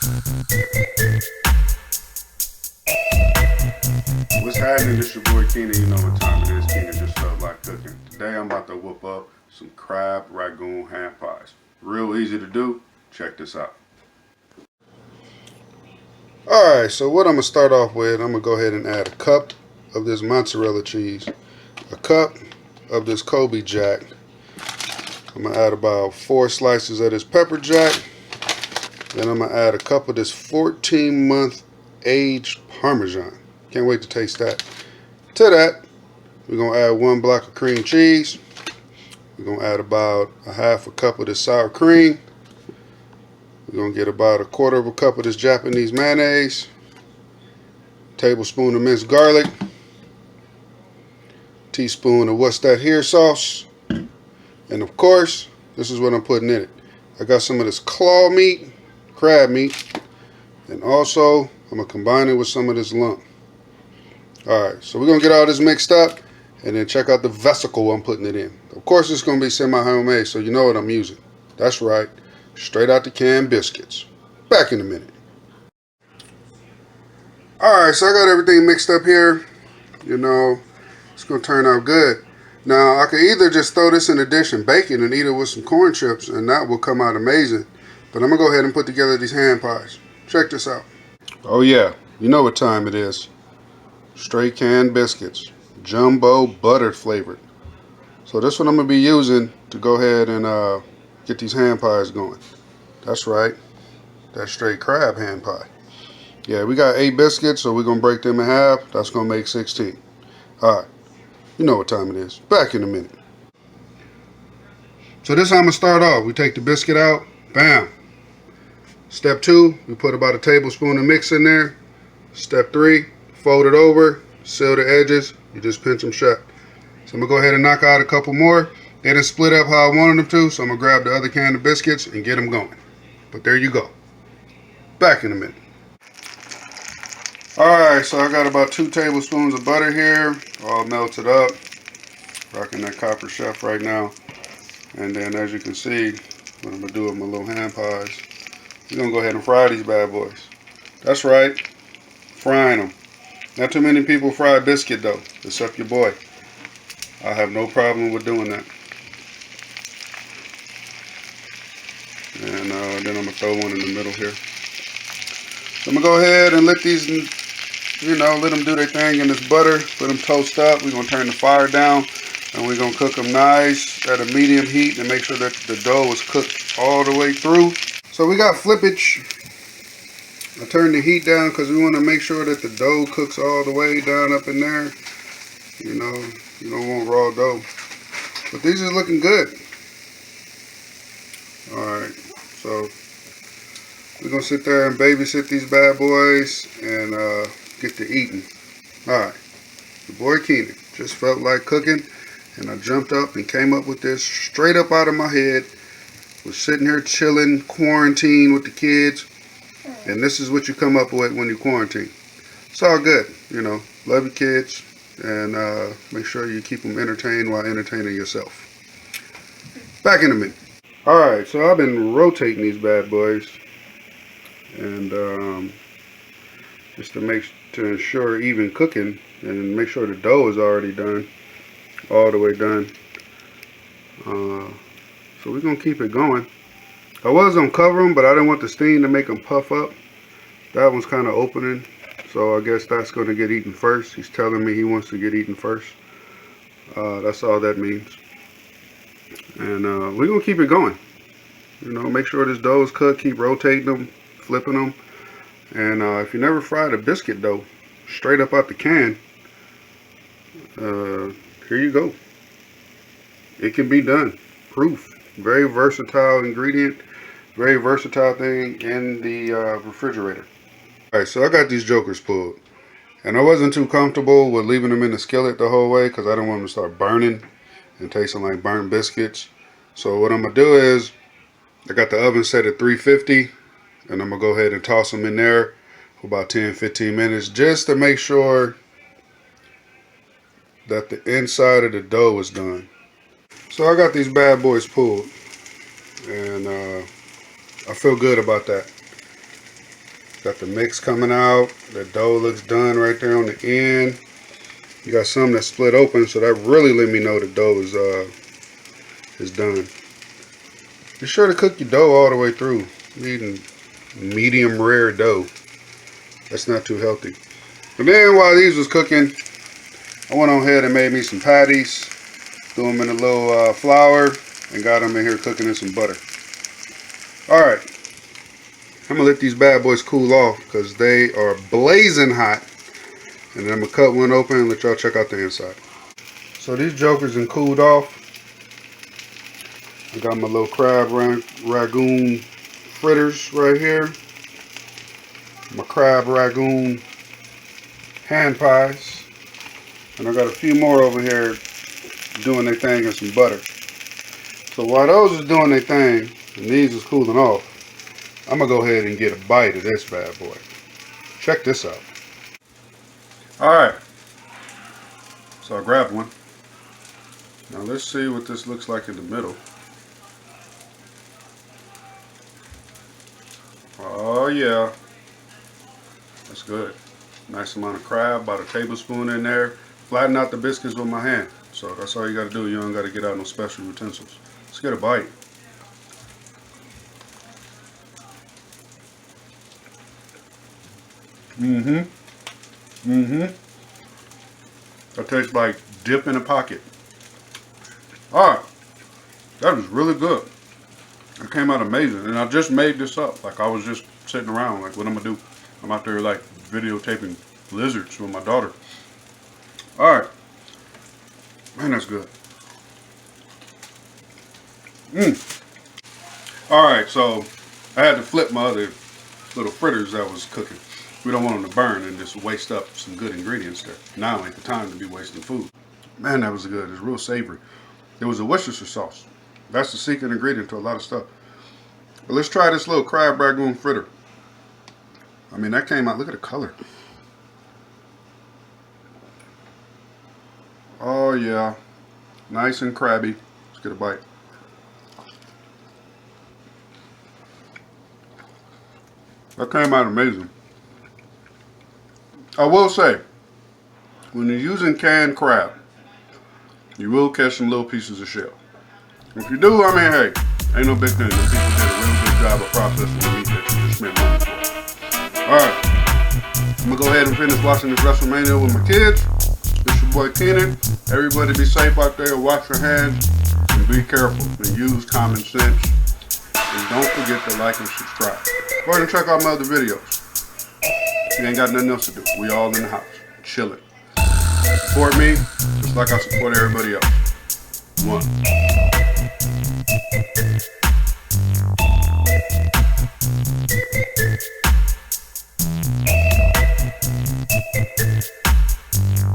What's happening? This your boy Keenan. You know what time it is. Keenan just felt like cooking. Today I'm about to whip up some crab Rangoon ham pies. Real easy to do. Check this out. Alright, so what I'm going to start off with, I'm going to go ahead and add a cup of this mozzarella cheese, a cup of this Coby Jack. I'm going to add about 4 slices of this pepper jack. Then I'm going to add a cup of this 14-month aged Parmesan. Can't wait to taste that. To that, we're going to add 1 block of cream cheese. We're going to add about a half a cup of this sour cream. We're going to get about 1/4 cup of this Japanese mayonnaise. Tablespoon of minced garlic. Teaspoon of worcestershire sauce. And of course, this is what I'm putting in it. I got some of this claw meat, crab meat. And also, I'm going to combine it with some of this lump. Alright, so we're going to get all this mixed up. And then check out the vesicle I'm putting it in. Of course, it's going to be semi-homemade, so you know what I'm using. That's right. Straight out the can biscuits. Back in a minute. Alright, so I got everything mixed up here. You know, it's going to turn out good. Now, I could either just throw this in a dish and bake it and eat it with some corn chips, and that will come out amazing. But I'm going to go ahead and put together these ham pies. Check this out. Oh yeah, you know what time it is. Straight canned biscuits. Jumbo butter flavored. So this one I'm going to be using to go ahead and get these ham pies going. That's right. That's straight crab ham pie. Yeah, we got 8 biscuits, so we're going to break them in half. That's going to make 16. Alright. You know what time it is. Back in a minute. So this is how I'm going to start off. We take the biscuit out. Bam. Step 2, we put about a tablespoon of mix in there. Step 3, fold it over. Seal the edges. You just pinch them shut. So I'm going to go ahead and knock out a couple more. They didn't split up how I wanted them to, so I'm going to grab the other can of biscuits and get them going. But there you go. Back in a minute. Alright, so I got about 2 tablespoons of butter here, all melted up. Rocking that Copper Chef right now. And then as you can see, what I'm going to do with my little ham pies, we're going to go ahead and fry these bad boys. That's right, frying them. Not too many people fry biscuit though, except your boy. I have no problem with doing that. And then I'm going to throw one in the middle here. So I'm going to go ahead and let these, you know, let them do their thing in this butter. Let them toast up. We're going to turn the fire down. And we're going to cook them nice at a medium heat and make sure that the dough is cooked all the way through. So we got flippage. I turned the heat down because we want to make sure that the dough cooks all the way down up in there. You know, you don't want raw dough. But these are looking good. Alright, so we're going to sit there and babysit these bad boys and get to eating. Alright, the boy Keenan just felt like cooking, and I jumped up and came up with this straight up out of my head. Was sitting here chilling, quarantined with the kids, and this is what you come up with when you quarantine. It's all good, you know. Love your kids, and make sure you keep them entertained while entertaining yourself. Back in a minute. Alright, so I've been rotating these bad boys, and just to ensure even cooking and make sure the dough is already done, all the way done. So we're going to keep it going. I was going to cover them, but I didn't want the steam to make them puff up. That one's kind of opening, so I guess that's going to get eaten first. He's telling me he wants to get eaten first. That's all that means. And we're going to keep it going. You know, make sure this dough is cooked. Keep rotating them, flipping them. And if you never fried a biscuit dough straight up out the can, here you go. It can be done. Proof. Very versatile ingredient. Very versatile thing in the refrigerator. Alright, so I got these jokers pulled. And I wasn't too comfortable with leaving them in the skillet the whole way because I didn't want them to start burning and tasting like burnt biscuits. So what I'm going to do is, I got the oven set at 350, and I'm going to go ahead and toss them in there for about 10-15 minutes just to make sure that the inside of the dough is done. So I got these bad boys pulled, and I feel good about that. Got the mix coming out. The dough looks done right there on the end. You got some that split open, so that really let me know the dough is done. Be sure to cook your dough all the way through. You're eating medium rare dough. That's not too healthy. And then while these was cooking, I went on ahead and made me some patties. Threw them in a little flour and got them in here cooking in some butter. Alright, I'm going to let these bad boys cool off because they are blazing hot. And then I'm going to cut one open and let y'all check out the inside. So these jokers done cooled off. I got my little crab Rangoon fritters right here. My crab Rangoon hand pies. And I got a few more over here doing their thing in some butter. So while those is doing their thing and these is cooling off, I'm going to go ahead and get a bite of this bad boy. Check this out. Alright. So I grabbed one. Now let's see what this looks like in the middle. Oh yeah. That's good. Nice amount of crab, about a tablespoon in there. Flatten out the biscuits with my hand. So that's all you got to do. You don't got to get out no special utensils. Let's get a bite. That tastes like dip in a pocket. Alright. That was really good. It came out amazing. And I just made this up. Like I was just sitting around. Like what I'm going to do? I'm out there like videotaping lizards with my daughter. Alright. Man, that's good. Alright, so I had to flip my other little fritters that was cooking. We don't want them to burn and just waste up some good ingredients there. Now ain't the time to be wasting food. Man, that was good. It's real savory. It was a Worcestershire sauce. That's the secret ingredient to a lot of stuff. But let's try this little crab Rangoon fritter. I mean, that came out. Look at the color. Oh, yeah. Nice and crabby. Let's get a bite. That came out amazing. I will say, when you're using canned crab, you will catch some little pieces of shell. If you do, I mean, hey, ain't no big thing. The people did a really good job of processing the meat that you just spent money for. Alright, I'm going to go ahead and finish watching this WrestleMania with my kids. It's your boy Keenan. Everybody be safe out there, wash your hands, and be careful, and use common sense. And don't forget to like and subscribe. Go ahead and check out my other videos. You ain't got nothing else to do. We all in the house, chilling. Support me, just like I support everybody else. One.